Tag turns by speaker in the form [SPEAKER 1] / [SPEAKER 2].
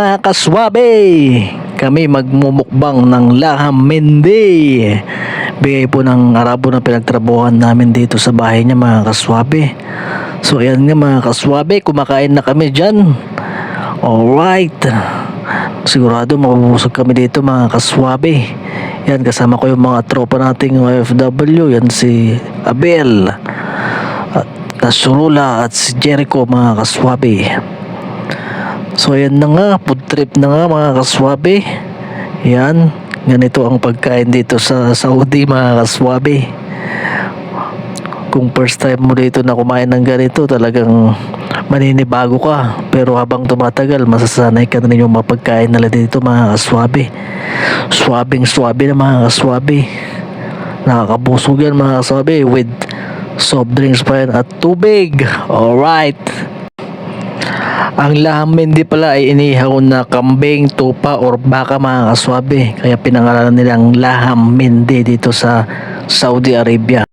[SPEAKER 1] Mga kaswabe, kami magmumukbang ng laham Mende. Bigay po ng Arabo na pinagtrabuhan namin dito sa bahay niya, mga kaswabe. So ayan nga mga kaswabe, kumakain na kami dyan. Alright, sigurado mabubusog kami dito mga kaswabe. Yan, kasama ko yung mga tropa nating OFW. Yan si Abel at Nasurula at si Jericho, mga kaswabe. So ayan na nga, food trip na nga mga kaswabe. Yan, ganito ang pagkain dito sa Saudi, mga kaswabe. Kung first time mo dito na kumain ng ganito, talagang maninibago ka. Pero habang tumatagal, masasanay ka na rin yung mapagkain nila dito, mga kaswabe. Swabing swabe na mga kaswabe. Nakakabusog yan mga kaswabe with soft drinks pa yan at tubig. Alright. Ang laham Mende pala ay inihaw na kambing, tupa or baka, mga kaswabe. Kaya pinangalanan nilang laham Mende dito sa Saudi Arabia.